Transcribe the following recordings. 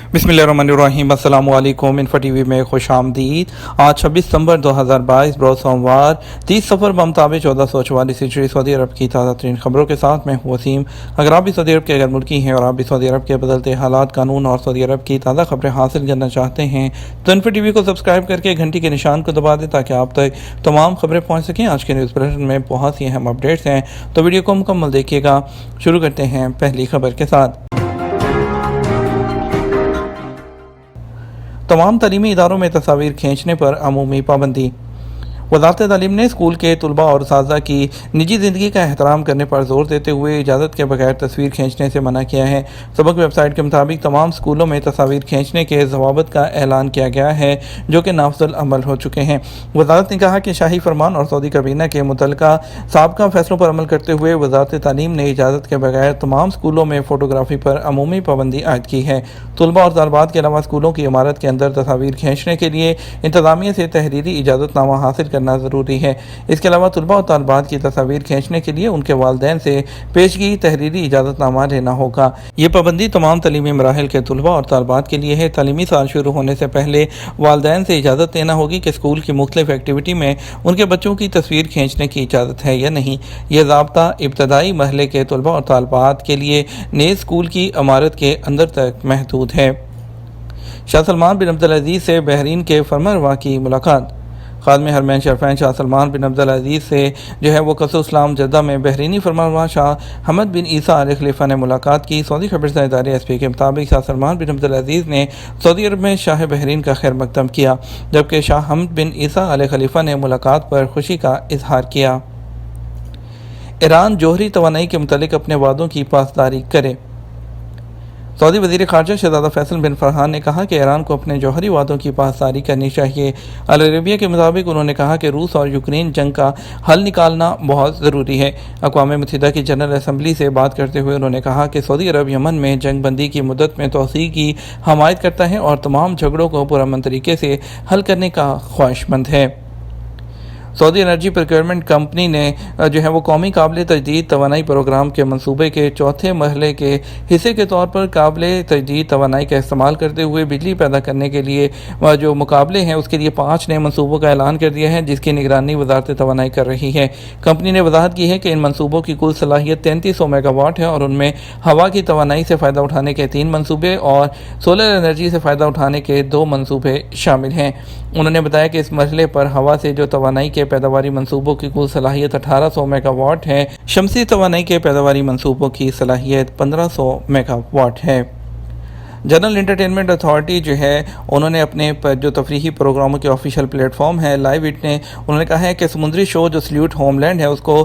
बिस्मिल्लाहिर्रहमानिर्रहीम। अस्सलामु अलैकुम। इन्फो टीवी में खुश आमदीद। आज 26 सितंबर 2022 बरोज़ सोमवार 30 सफ़र बमताबिक 1444 हिजरी सऊदी अरब की ताज़ा तरीन खबरों के साथ मैं हूँ वसीम। अगर आप भी सऊदी अरब के गैर मुल्की हैं और आप भी सऊदी अरब के बदलते हालात, कानून और सऊदी अरब की ताज़ा खबरें हासिल करना चाहते हैं तो इन्फो टीवी को सब्सक्राइब करके घंटी के निशान को दबा दें ताकि आप तक तमाम खबरें पहुँच सकें। आज के न्यूज़ बुलेटिन में बहुत सी अहम अपडेट्स हैं, तो वीडियो को मुकम्मल देखिएगा। शुरू करते हैं पहली खबर के साथ। तमाम तालीमी इदारों में तस्वीर खींचने पर अमूमी पाबंदी। वज़ारत तालीम ने स्कूल के तलबा और उस्ताज़ा की निजी ज़िंदगी का एहतराम करने पर जोर देते हुए इजाज़त के बगैर तस्वीर खींचने से मना किया है। सबक वेबसाइट के मुताबिक तमाम स्कूलों में तस्वीर खींचने के ज़वाबित का ऐलान किया गया है जो कि नाफिज़ुल अमल हो चुके हैं। वज़ारत ने कहा कि शाही फरमान और सऊदी काबीना के मुतल्लिका साबका फैसलों पर अमल करते हुए वज़ारत तालीम ने इजाज़त के बगैर तमाम स्कूलों में फ़ोटोग्राफी पर अमूमी पाबंदी आयद की है। तलबा और तालबात के अलावा स्कूलों की इमारत के अंदर तस्वीर खींचने के लिए इंतज़ामिया से तहरीरी इजाज़तनामा हासिल करना ज़रूरी है। इसके अलावा तलबा और तालबात की तस्वीर खींचने के लिए उनके वालिदैन से पेशगी तहरीरी इजाज़तनामा लेना होगा। ये पाबंदी तमाम तालीमी मराहिल के तलबा और तालबात के लिए है। तालीमी साल शुरू होने से पहले वालिदैन से इजाज़त लेना होगी कि स्कूल की मुख्तलिफ एक्टिविटी में उनके बच्चों की तस्वीर खींचने की इजाज़त है या नहीं। यह ज़ाब्ता इब्तदाई मरहले के तलबा और तालबात के लिए नए स्कूल की इमारत के अंदर तक महदूद है। शाह सलमान बिन अब्दुल अजीज़ से बहरीन के फरमानरवा की मुलाकात। खादम हरमैन शरफैन शाह सलमान बिन अब्दुल अजीज़ से वो कसर इस्लाम जद्दा में बहरीनी फरमानरवा शाह हमद बिन ईसा आल खलीफा ने मुलाकात की। सऊदी खबरसां इदारे एसपी के मुताबिक शाह सलमान बिन अब्दुल अजीज़ ने सऊदी अरब में शाह बहरीन का खैर मकदम किया, जबकि शाह हमद बिन ईसा आल खलीफा ने मुलाकात पर खुशी का इजहार किया। ईरान जौहरी तवानाई के मुतालिक अपने वादों की पासदारी करे। सऊदी वज़ीर ख़ारजा शहज़ादा फैसल बिन फरहान ने कहा कि ईरान को अपने जौहरी वादों की पासदारी करनी चाहिए। अल अरबिया के मुताबिक उन्होंने कहा कि रूस और यूक्रेन जंग का हल निकालना बहुत ज़रूरी है। अक़वाम मुत्तहिदा की जनरल असम्बली से बात करते हुए उन्होंने कहा कि सऊदी अरब यमन में जंग बंदी की मुद्दत में तोसी की हमायत करता है और तमाम झगड़ों को पुरअमन तरीके से हल करने का ख्वाहिशमंद है। सऊदी एनर्जी प्रोक्योरमेंट कंपनी ने वो कौमी काबिल तजदीद तवानाई प्रोग्राम के मनसूबे के चौथे मरहले के हिस्से के तौर पर काबिल तजदीद तवानाई का इस्तेमाल करते हुए बिजली पैदा करने के लिए जो मुकाबले हैं उसके लिए 5 नए मनसूबों का ऐलान कर दिया है, जिसकी निगरानी वज़ारत तवानाई कर रही है। कंपनी ने वजाहत की है कि इन मनसूबों की कुल सलाहियत 3300 मेगावाट है और उनमें हवा की तवानाई से फ़ायदा उठाने के 3 मनसूबे और सोलर एनर्जी से फ़ायदा उठाने के 2 मनसूबे शामिल हैं। उन्होंने बताया कि इस मरहले पर हवा से जो तवानाई के पैदावारी मंसूबों की कुल सलाहियत 1800 मेगावाट है। शमसी तवानाई के पैदावारी मंसूबों की सलाहियत 1500 मेगावाट है। जनरल इंटरटेनमेंट अथॉरिटी उन्होंने अपने जो तफरीही प्रोग्रामों के ऑफिशियल प्लेटफॉर्म है लाइव इट ने उन्होंने कहा है कि समुद्री शो जो सल्यूट होमलैंड है उसको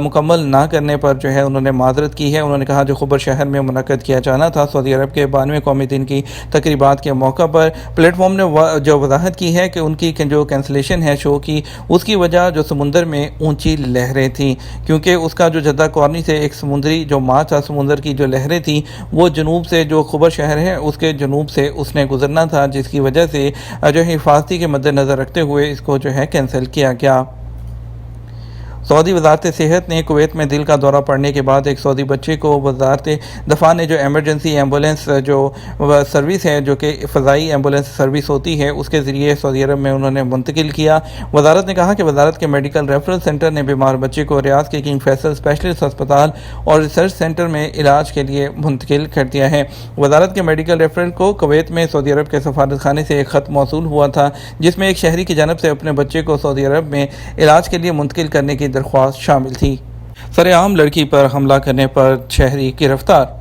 मुकम्मल ना करने पर उन्होंने माजरत की है। उन्होंने कहा जो खुबर शहर में मुनक़द किया जाना था सऊदी अरब के 92वें कौमी दिन की तकरीबात के मौका पर प्लेटफॉर्म ने जो वजाहत की है कि उनकी जो कैंसलेशन है शो की, उसकी वजह जो समुंदर में ऊँची लहरें थी, क्योंकि उसका जो जद्दा कॉर्नी से एक समुद्री जो माँ था समुंदर की जो लहरें थी वो जनूब से जो खुबर शहर है उसके जनूब से उसने गुजरना था, जिसकी वजह से हिफाजती के मद्देनज़र रखते हुए इसको कैंसिल किया गया। सऊदी वज़ारत सेहत ने कुवैत में दिल का दौरा पड़ने के बाद एक सऊदी बच्चे को वज़ारत दफ़ा ने जो एमरजेंसी एम्बुलेंस जो सर्विस है जो कि फ़ज़ाई एम्बुलेंस सर्विस होती है उसके ज़रिए सऊदी अरब में उन्होंने मुंतकिल किया। वज़ारत ने कहा कि वज़ारत के मेडिकल रेफरल सेंटर ने बीमार बच्चे को रियाद के किंग फैसल स्पेशलिस्ट अस्पताल और रिसर्च सेंटर में इलाज के लिए मुंतकिल कर दिया है। वज़ारत के मेडिकल रेफरल को कुवैत में सऊदी अरब के सफारत खाने से एक ख़त मौसूल हुआ था, जिसमें एक शहरी की जानब से अपने बच्चे को सऊदी अरब में इलाज के लिए मुंतकिल करने की दरख्वास्त शामिल थी। सरेआम लड़की पर हमला करने पर शहरी गिरफ्तार।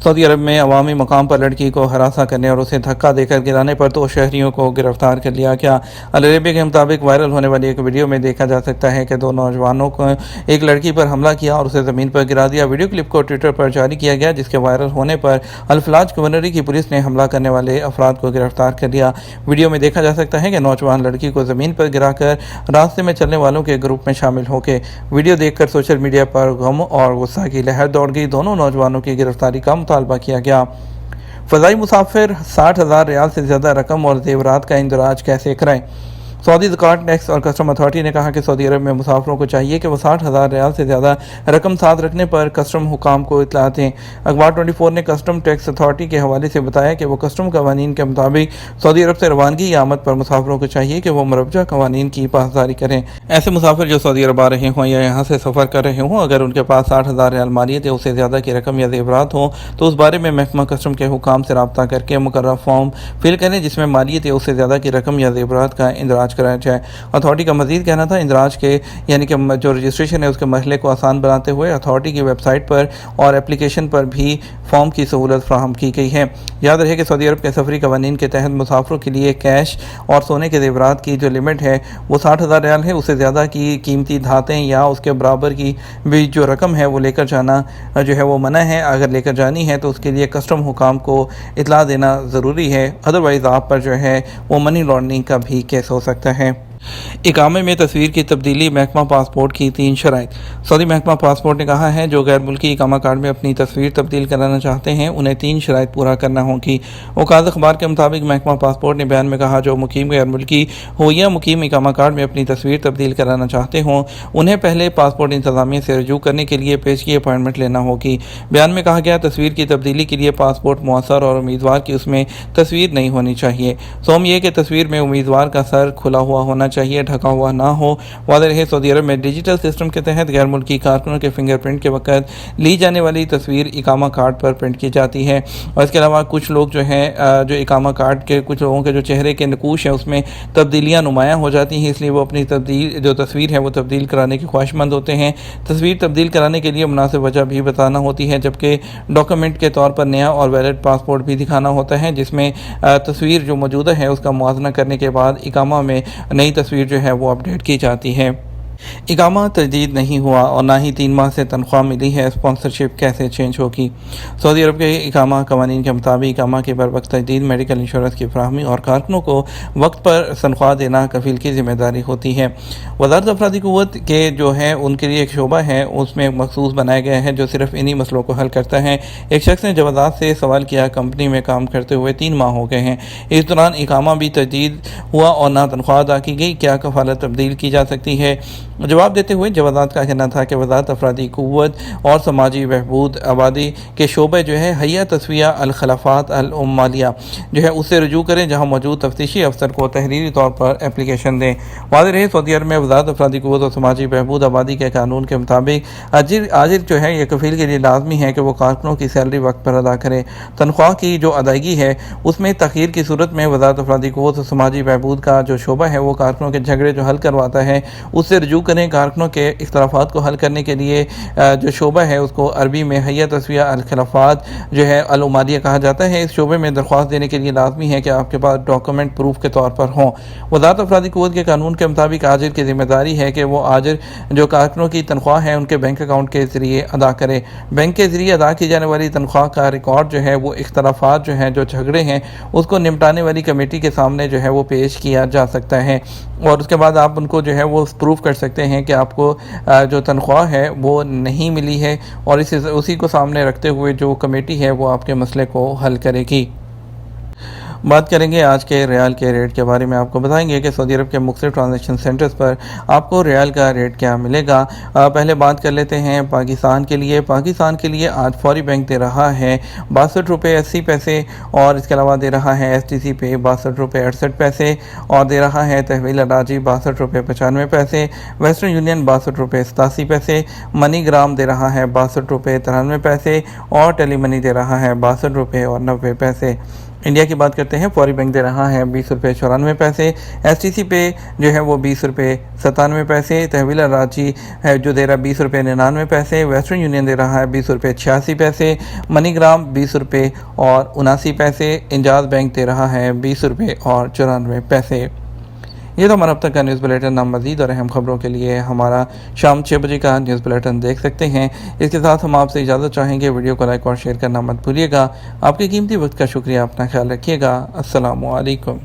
सऊदी अरब में अवामी मकाम पर लड़की को हरासा करने और उसे धक्का देकर गिराने पर 2 शहरियों को गिरफ्तार कर लिया गया। अल अरबिया के मुताबिक वायरल होने वाली एक वीडियो में देखा जा सकता है कि 2 नौजवानों को एक लड़की पर हमला किया और उसे ज़मीन पर गिरा दिया। वीडियो क्लिप को ट्विटर पर जारी किया गया, जिसके वायरल होने पर अल-फलाज गवर्नरी की पुलिस ने हमला करने वाले अफराद को गिरफ्तार कर लिया। वीडियो में देखा जा सकता है कि नौजवान लड़की को ज़मीन पर गिराकर रास्ते में चलने वालों के ग्रुप में शामिल होकर वीडियो देखकर सोशल मीडिया पर गम और गुस्सा की लहर दौड़ गई। दोनों नौजवानों की गिरफ्तारी का मुतालबा किया गया। फ़ज़ाई मुसाफिर 60,000 रियाल से ज़्यादा रकम और जेवरात का इंदराज कैसे कराएं। सऊदी ज़कात टैक्स और कस्टम अथॉरिटी ने कहा कि सऊदी अरब में मुसाफिरों को चाहिए कि वो 60,000 रियाल से ज़्यादा रकम साथ रखने पर कस्टम हुकाम को इत्तला दें। अखबार 24 ने कस्टम टैक्स अथॉरिटी के हवाले से बताया कि वो कस्टम कवानीन के मुताबिक सऊदी अरब से रवानगी या आमद पर मुसाफिरों को चाहिए कि वो मुरवजा कवानीन की पासदारी करें। ऐसे मुसाफिर जो सऊदी अरब आ रहे हों या यहाँ से सफ़र कर रहे हों, अगर उनके पास 60,000 रियाल मालियत या उससे ज़्यादा की रकम या ज़ेवरात हो तो उस बारे में महकमा कस्टम के हुकाम से रब्ता करके मुकर्रर फॉर्म फिल करें जिसमें मालियत या उससे ज़्यादा की रकम या ज़ेवरात का इंदराज कराया जाए। अथॉरिटी का मज़ीद कहना था, इंदराज के यानी कि जो रजिस्ट्रेशन है उसके मरहले को आसान बनाते हुए अथॉरिटी की वेबसाइट पर और एप्लीकेशन पर भी फॉर्म की सहूलत फ्राहम की गई है। याद रहे कि सऊदी अरब के सफरी कवानीन के तहत मुसाफिरों के लिए कैश और सोने के ज़ेवरात की जो लिमिट है वो 60,000 रियाल है। उससे ज़्यादा की कीमती धातें या उसके बराबर की भी जो रकम है वो लेकर जाना जो है वो मना है। अगर लेकर जानी है तो उसके लिए कस्टम हुकाम को इतला देना ज़रूरी है, अदरवाइज़ आप पर जो है वो मनी लॉन्ड्रिंग का भी केस हो सकता है। इकामे में तस्वीर की तब्दीली, महकमा पासपोर्ट की 3 शराइत। सऊदी महकमा पासपोर्ट ने कहा है जो गैर मुल्की इकामा कार्ड में अपनी तस्वीर तब्दील कराना चाहते हैं उन्हें 3 शराइत पूरा करना होगी। औकात अखबार के मुताबिक महकमा पासपोर्ट ने बयान में कहा जो मुकीम गैर मुल्की हो या मुकीम इकामा कार्ड में अपनी तस्वीर तब्दील कराना चाहते हों उन्हें पहले पासपोर्ट इंतजामिया से रजू करने के लिए पेशगी अपॉइंटमेंट लेना होगी। बयान में कहा गया तस्वीर की तब्दीली के लिए पासपोर्ट मुअस्सर और उम्मीदवार की उसमें तस्वीर नहीं होनी चाहिए। सोम ये कि तस्वीर में उम्मीदवार का सर खुला हुआ होना चाहिए, ढका हुआ ना हो। वाज़ेह रहे सऊदी अरब में डिजिटल सिस्टम के तहत गैर मुल्की कारकुनों के फिंगरप्रिंट के वक्त ली जाने वाली तस्वीर इकामा कार्ड पर प्रिंट की जाती है। और इसके अलावा कुछ लोग जो हैं जो इकामा कार्ड के कुछ लोगों के जो चेहरे के नकूश हैं उसमें तब्दीलियाँ नुमायाँ हो जाती हैं, इसलिए वो अपनी जो तस्वीर है वो तब्दील कराने के ख्वाहिशमंद होते हैं। तस्वीर तब्दील कराने के लिए मुनासिब वजह भी बताना होती है, जबकि डॉक्यूमेंट के तौर पर नया और वैलिड पासपोर्ट भी दिखाना होता है जिसमें तस्वीर जो मौजूदा है उसका मुआवजा करने के बाद इकामा में नई तस्वीर जो है वो अपडेट की जाती है। इकामा तजदीद नहीं हुआ और ना ही 3 माह से तनख्वाह मिली है, स्पॉन्सरशिप कैसे चेंज होगी। सऊदी अरब के इकामा कवानीन के मुताबिक इकामा के बरवक्त तजदीद, मेडिकल इंश्योरेंस की फराहमी और कारकुनों को वक्त पर तनख्वाह देना कफील की जिम्मेदारी होती है। वज़ारत अफरादी क़ुव्वत के जो है उनके लिए एक शोबा है, उसमें एक मखसूस बनाया गया है जो सिर्फ इन्हीं मसलों को हल करता है। एक शख्स ने जवादात से सवाल किया, कंपनी में काम करते हुए 3 माह हो गए हैं, इस दौरान इकामा भी तजदीद हुआ और ना तनख्वाह अदा की गई, क्या कफालत तब्दील की जा सकती है। जवाब देते हुए जवादात का कहना था कि वज़ारत अफरादी क़ुव्वत और समाजी बहबूद आबादी के शोबे जो है हैया तस्विया अल खिलाफत अल उम्मालिया जो है उससे रजू करें, जहाँ मौजूद तफ्तीशी अफसर को तहरीरी तौर पर एप्लीकेशन दें। वाज़ेह रहे सऊदी अरब में वज़ारत अफरादी क़ुव्वत और समाजी बहबूद आबादी के कानून के मुताबिक आजिर जो है ये कफील के लिए लाजमी है कि वो कारकुनों की सैलरी वक्त पर अदा करें। तनख्वाह की जो अदायगी है उसमें तख़ीर की सूरत में वज़ारत अफरादी क़ुव्वत और समाजी बहबूद का जो शोबा है वो कारकुनों के झगड़े जो हल करवाता है उससे रजू करें। कारकुनों के इख्तलाफात को हल करने के लिए जो शोबा है उसको अरबी में हैया तस्विया अल खिलाफत जो है अल उम्मालिया कहा जाता है। इस शोबे में दरख्वास्त देने के लिए लाजमी है कि आपके पास डॉक्यूमेंट प्रूफ के तौर पर हों। वज़ारत अफरादी क़ुव्वत के कानून के मुताबिक आजिर की जिम्मेदारी है कि वो आजिर जो कारकुनों की तनख्वाह है उनके बैंक अकाउंट के ज़रिए अदा करे। बैंक के ज़रिए अदा की जाने वाली तनख्वाह का रिकॉर्ड जो है वो इख्तलाफात जो हैं जो झगड़े हैं उसको निपटाने वाली कमेटी के सामने जो है वो पेश किया जा सकता है और उसके बाद आप उनको जो है वो प्रूफ कर सकते हैं कि आपको जो तनख्वाह है वो नहीं मिली है और उसी को सामने रखते हुए जो कमेटी है वो आपके मसले को हल करेगी। बात करेंगे आज के रियाल के रेट के बारे में। आपको बताएंगे कि सऊदी अरब के मुख्तलिफ ट्रांजेक्शन सेंटर्स पर आपको रियाल का रेट क्या मिलेगा। पहले बात कर लेते हैं पाकिस्तान के लिए। पाकिस्तान के लिए आज फौरी बैंक दे रहा है 62 रुपये 80 पैसे और इसके अलावा दे रहा है STC पे 62 रुपये 68 पैसे और दे रहा है तहवील अराजी 62 रुपये 95 पैसे, वेस्टर्न यूनियन 62 रुपये 87 पैसे, मनी ग्राम दे रहा है 62 रुपये 93 पैसे और टेली मनी दे रहा है 62 रुपये और 90 पैसे। इंडिया की बात करते हैं, फौरी बैंक दे रहा है 20 रुपये 94 पैसे, STC पे जो है वो 20 रुपये 97 पैसे, तहवील रांची है जो दे रहा है 20 रुपये 99 पैसे, वेस्टर्न यूनियन दे रहा है 20 रुपये 86 पैसे, मनीग्राम 20 रुपये और 79 पैसे, इंजाज बैंक दे रहा है 20 रुपये और 94 पैसे। ये तो हमारा अब तक का न्यूज़ बुलेटिन। नाम मज़ीद और अहम खबरों के लिए हमारा शाम 6 बजे का न्यूज़ बुलेटिन देख सकते हैं। इसके साथ हम आपसे इजाज़त चाहेंगे। वीडियो को लाइक और शेयर करना मत भूलिएगा। आपके कीमती वक्त का शुक्रिया। अपना ख्याल रखिएगा। अस्सलामु अलैकुम।